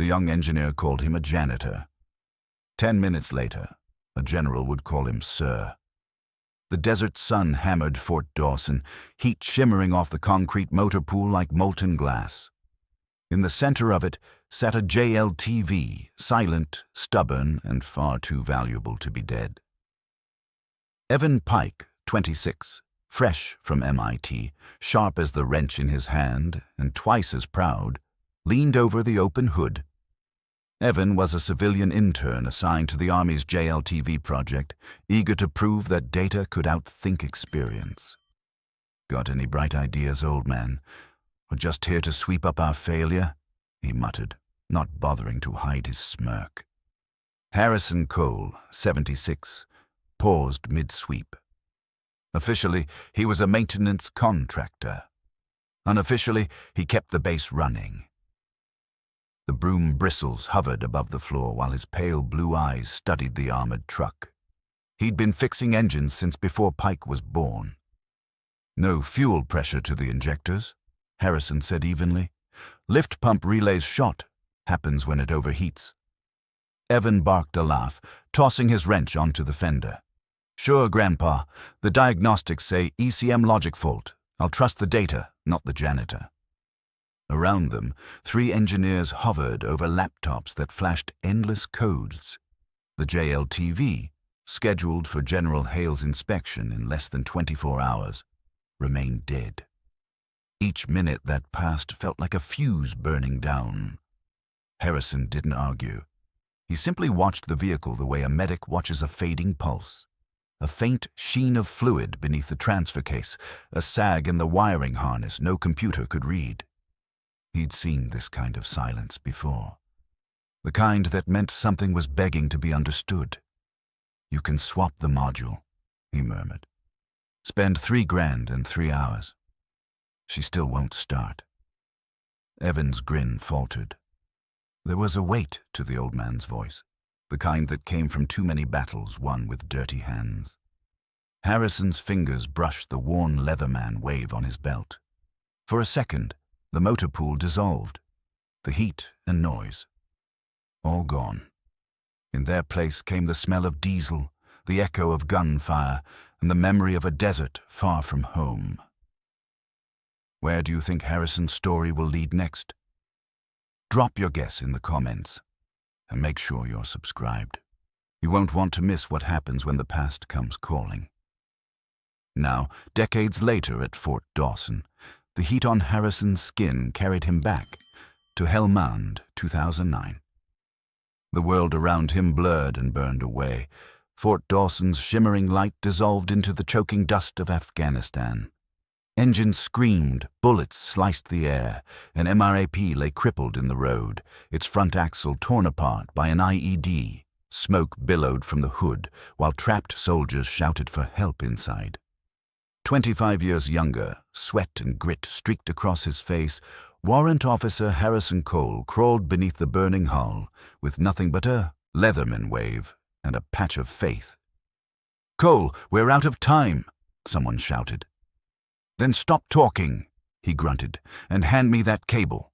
The young engineer called him a janitor. 10 minutes later, a general would call him Sir. The desert sun hammered Fort Dawson, heat shimmering off the concrete motor pool like molten glass. In the center of it sat a JLTV, silent, stubborn, and far too valuable to be dead. Evan Pike, 26, fresh from MIT, sharp as the wrench in his hand and twice as proud, leaned over the open hood. Evan was a civilian intern assigned to the Army's JLTV project, eager to prove that data could outthink experience. "Got any bright ideas, old man? Or just here to sweep up our failure?" he muttered, not bothering to hide his smirk. Harrison Cole, 76, paused mid-sweep. Officially, he was a maintenance contractor. Unofficially, he kept the base running. The broom bristles hovered above the floor while his pale blue eyes studied the armored truck. He'd been fixing engines since before Pike was born. "No fuel pressure to the injectors," Harrison said evenly. "Lift pump relays shot. Happens when it overheats." Evan barked a laugh, tossing his wrench onto the fender. "Sure, Grandpa. The diagnostics say ECM logic fault. I'll trust the data, not the janitor." Around them, 3 engineers hovered over laptops that flashed endless codes. The JLTV, scheduled for General Hale's inspection in less than 24 hours, remained dead. Each minute that passed felt like a fuse burning down. Harrison didn't argue. He simply watched the vehicle the way a medic watches a fading pulse. A faint sheen of fluid beneath the transfer case, a sag in the wiring harness no computer could read. He'd seen this kind of silence before. The kind that meant something was begging to be understood. "You can swap the module," he murmured. "Spend $3,000 and 3 hours. She still won't start." Evan's grin faltered. There was a weight to the old man's voice, the kind that came from too many battles won with dirty hands. Harrison's fingers brushed the worn Leatherman wave on his belt. For a second, the motor pool dissolved. The heat and noise, all gone. In their place came the smell of diesel, the echo of gunfire, and the memory of a desert far from home. Where do you think Harrison's story will lead next? Drop your guess in the comments, and make sure you're subscribed. You won't want to miss what happens when the past comes calling. Now, decades later at Fort Dawson, the heat on Harrison's skin carried him back to Helmand, 2009. The world around him blurred and burned away. Fort Dawson's shimmering light dissolved into the choking dust of Afghanistan. Engines screamed, bullets sliced the air, an MRAP lay crippled in the road, its front axle torn apart by an IED. Smoke billowed from the hood, while trapped soldiers shouted for help inside. 25 years younger, sweat and grit streaked across his face, Warrant Officer Harrison Cole crawled beneath the burning hull with nothing but a Leatherman wave and a patch of faith. "Cole, we're out of time," someone shouted. "Then stop talking," he grunted, "and hand me that cable."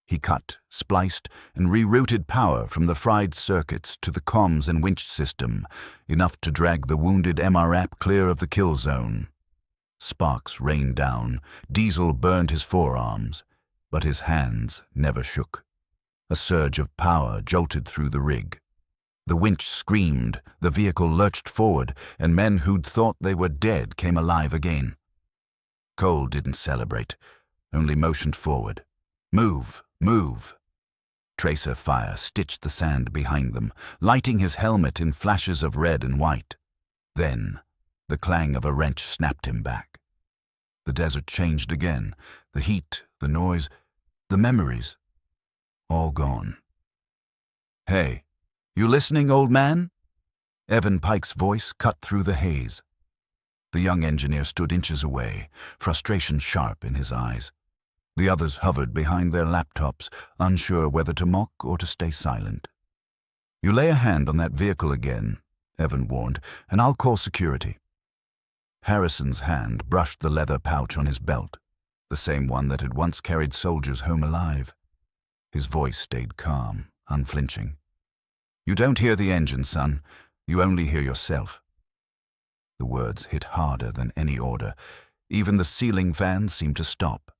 He cut, spliced, and rerouted power from the fried circuits to the comms and winch system, enough to drag the wounded MRAP clear of the kill zone. Sparks rained down, diesel burned his forearms, but his hands never shook. A surge of power jolted through the rig. The winch screamed, the vehicle lurched forward, and men who'd thought they were dead came alive again. Cole didn't celebrate, only motioned forward. "Move, move." Tracer fire stitched the sand behind them, lighting his helmet in flashes of red and white. Then, the clang of a wrench snapped him back. The desert changed again, the heat, the noise, the memories, all gone. "Hey, you listening, old man?" Evan Pike's voice cut through the haze. The young engineer stood inches away, frustration sharp in his eyes. The others hovered behind their laptops, unsure whether to mock or to stay silent. "You lay a hand on that vehicle again," Evan warned, "and I'll call security." Harrison's hand brushed the leather pouch on his belt, the same one that had once carried soldiers home alive. His voice stayed calm, unflinching. "You don't hear the engine, son. You only hear yourself." The words hit harder than any order. Even the ceiling fans seemed to stop.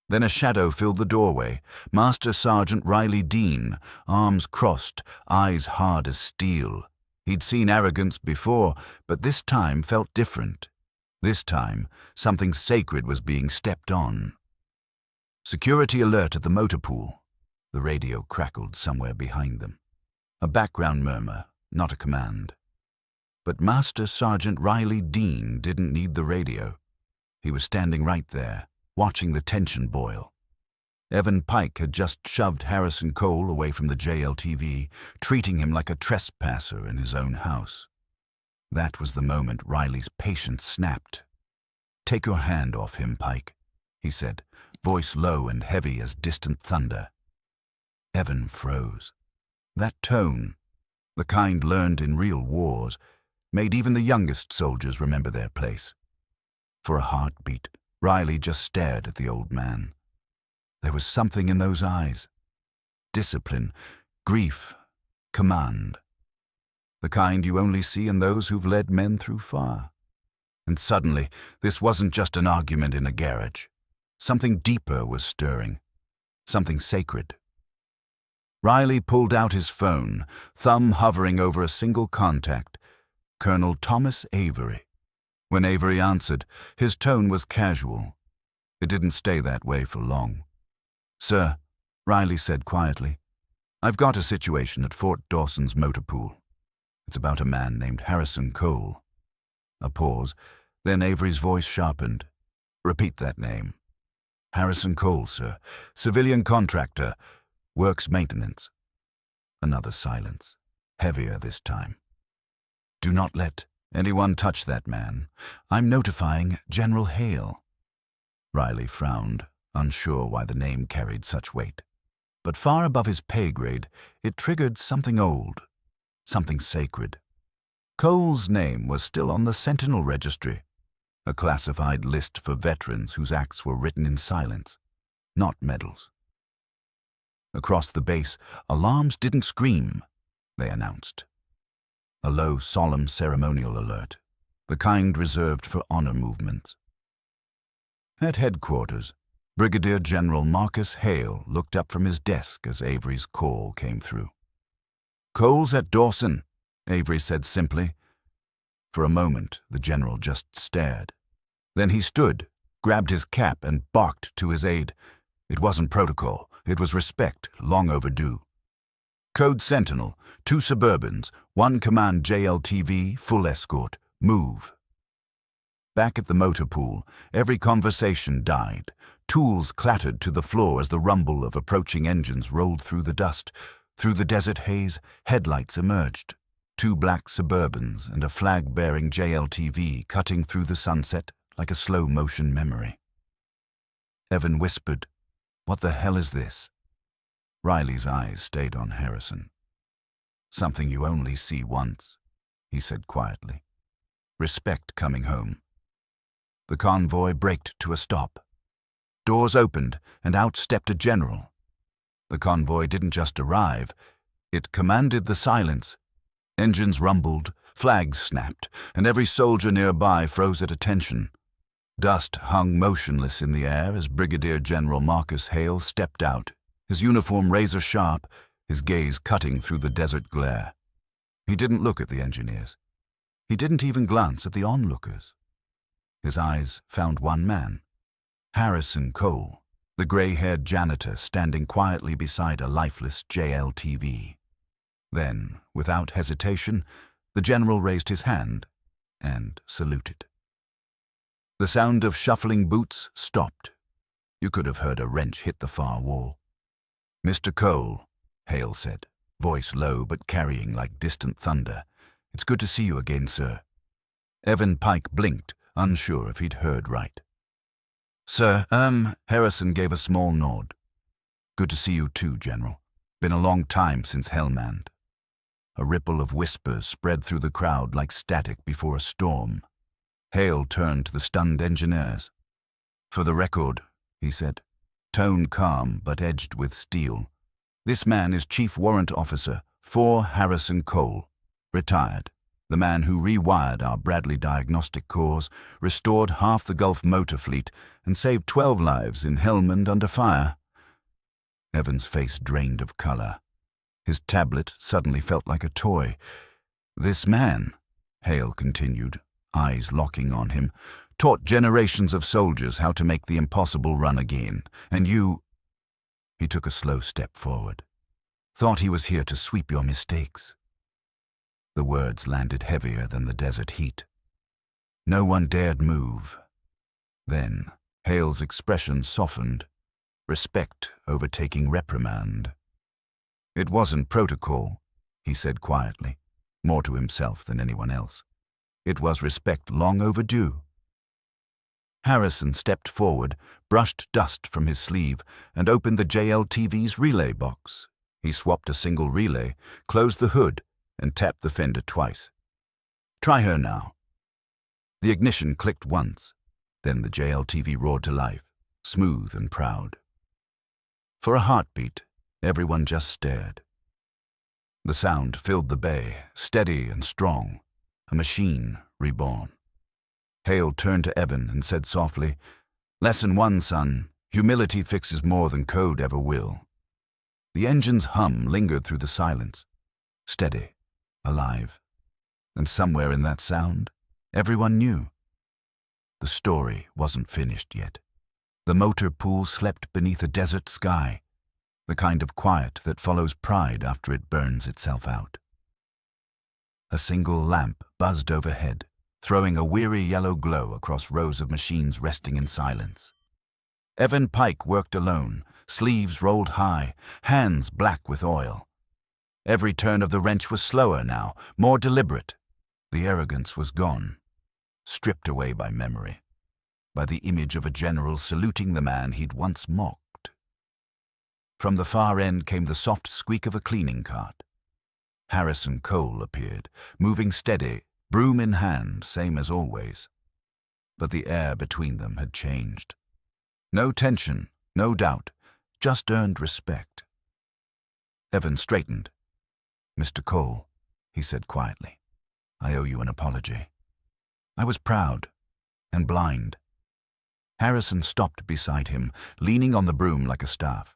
Then a shadow filled the doorway. Master Sergeant Riley Dean, arms crossed, eyes hard as steel. He'd seen arrogance before, but this time felt different. This time, something sacred was being stepped on. "Security alert at the motor pool." The radio crackled somewhere behind them. A background murmur, not a command. But Master Sergeant Riley Dean didn't need the radio. He was standing right there, watching the tension boil. Evan Pike had just shoved Harrison Cole away from the JLTV, treating him like a trespasser in his own house. That was the moment Riley's patience snapped. "Take your hand off him, Pike," he said, voice low and heavy as distant thunder. Evan froze. That tone, the kind learned in real wars, made even the youngest soldiers remember their place. For a heartbeat, Riley just stared at the old man. There was something in those eyes. Discipline, grief, command. The kind you only see in those who've led men through fire. And suddenly, this wasn't just an argument in a garage. Something deeper was stirring. Something sacred. Riley pulled out his phone, thumb hovering over a single contact. Colonel Thomas Avery. When Avery answered, his tone was casual. It didn't stay that way for long. "Sir," Riley said quietly, "I've got a situation at Fort Dawson's motor pool. It's about a man named Harrison Cole." A pause, then Avery's voice sharpened. "Repeat that name." "Harrison Cole, sir. Civilian contractor. Works maintenance." Another silence, heavier this time. "Do not let anyone touch that man. I'm notifying General Hale." Riley frowned, unsure why the name carried such weight. But far above his pay grade, it triggered something old, something sacred. Cole's name was still on the Sentinel Registry, a classified list for veterans whose acts were written in silence, not medals. Across the base, alarms didn't scream, they announced. A low, solemn ceremonial alert, the kind reserved for honor movements. At headquarters, Brigadier General Marcus Hale looked up from his desk as Avery's call came through. "Cole's at Dawson," Avery said simply. For a moment, the general just stared. Then he stood, grabbed his cap, and barked to his aide. It wasn't protocol. It was respect, long overdue. "Code Sentinel, 2 Suburbans, 1 Command JLTV, full escort. Move." Back at the motor pool, every conversation died. Tools clattered to the floor as the rumble of approaching engines rolled through the dust. Through the desert haze, headlights emerged. 2 black Suburbans and a flag-bearing JLTV cutting through the sunset like a slow-motion memory. Evan whispered, "What the hell is this?" Riley's eyes stayed on Harrison. "Something you only see once," he said quietly. "Respect coming home." The convoy braked to a stop. Doors opened, and out stepped a general. The convoy didn't just arrive, it commanded the silence. Engines rumbled, flags snapped, and every soldier nearby froze at attention. Dust hung motionless in the air as Brigadier General Marcus Hale stepped out, his uniform razor-sharp, his gaze cutting through the desert glare. He didn't look at the engineers. He didn't even glance at the onlookers. His eyes found one man, Harrison Cole, the gray-haired janitor standing quietly beside a lifeless JLTV. Then, without hesitation, the general raised his hand and saluted. The sound of shuffling boots stopped. You could have heard a wrench hit the far wall. "Mr. Cole," Hale said, voice low but carrying like distant thunder. "It's good to see you again, sir." Evan Pike blinked, unsure if he'd heard right. "Sir, Harrison gave a small nod. "Good to see you too, General. Been a long time since Helmand." A ripple of whispers spread through the crowd like static before a storm. Hale turned to the stunned engineers. "For the record," he said, tone calm but edged with steel, This man is Chief Warrant Officer 4 Harrison Cole, retired. The man who rewired our Bradley diagnostic cores, restored half the Gulf motor fleet, and saved 12 lives in Helmand under fire. Evan's face drained of color. His tablet suddenly felt like a toy. This man, Hale continued, eyes locking on him, taught generations of soldiers how to make the impossible run again. And you— He took a slow step forward. Thought he was here to sweep your mistakes. The words landed heavier than the desert heat. No one dared move. Then Hale's expression softened, respect overtaking reprimand. It wasn't protocol, he said quietly, more to himself than anyone else. It was respect long overdue. Harrison stepped forward, brushed dust from his sleeve, and opened the JLTV's relay box. He swapped a single relay, closed the hood, and tapped the fender twice. Try her now. The ignition clicked once. Then the JLTV roared to life, smooth and proud. For a heartbeat, everyone just stared. The sound filled the bay, steady and strong, a machine reborn. Hale turned to Evan and said softly, "Lesson 1, son. Humility fixes more than code ever will." The engine's hum lingered through the silence, steady, alive. And somewhere in that sound, everyone knew. The story wasn't finished yet. The motor pool slept beneath a desert sky, the kind of quiet that follows pride after it burns itself out. A single lamp buzzed overhead, throwing a weary yellow glow across rows of machines resting in silence. Evan Pike worked alone, sleeves rolled high, hands black with oil. Every turn of the wrench was slower now, more deliberate. The arrogance was gone, stripped away by memory, by the image of a general saluting the man he'd once mocked. From the far end came the soft squeak of a cleaning cart. Harrison Cole appeared, moving steady, broom in hand, same as always. But the air between them had changed. No tension, no doubt, just earned respect. Evan straightened. "Mr. Cole," he said quietly, "I owe you an apology. I was proud and blind." Harrison stopped beside him, leaning on the broom like a staff.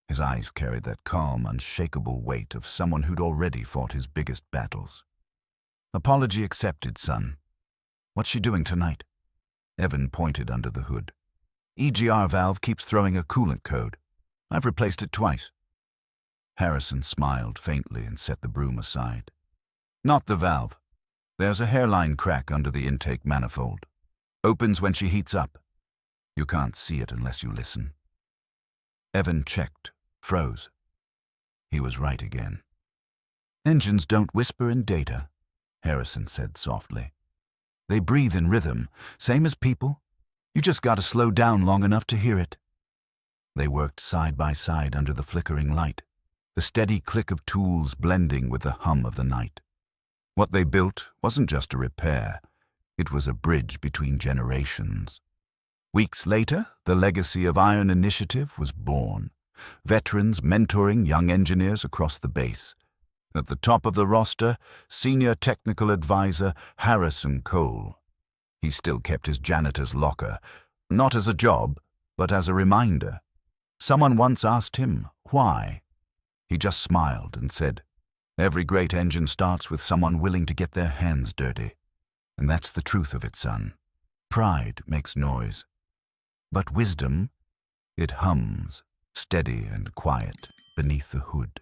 His eyes carried that calm, unshakable weight of someone who'd already fought his biggest battles. "Apology accepted, son. What's she doing tonight?" Evan pointed under the hood. "EGR valve keeps throwing a coolant code. I've replaced it twice." Harrison smiled faintly and set the broom aside. "Not the valve. There's a hairline crack under the intake manifold. Opens when she heats up. You can't see it unless you listen." Evan checked, froze. He was right again. "Engines don't whisper in data," Harrison said softly. "They breathe in rhythm, same as people. You just gotta slow down long enough to hear it." They worked side by side under the flickering light, the steady click of tools blending with the hum of the night. What they built wasn't just a repair, it was a bridge between generations. Weeks later, the legacy of Iron Initiative was born, veterans mentoring young engineers across the base. At the top of the roster, Senior Technical Advisor Harrison Cole. He still kept his janitor's locker, not as a job, but as a reminder. Someone once asked him, why? He just smiled and said, "Every great engine starts with someone willing to get their hands dirty. And that's the truth of it, son. Pride makes noise. But wisdom, it hums, steady and quiet, beneath the hood."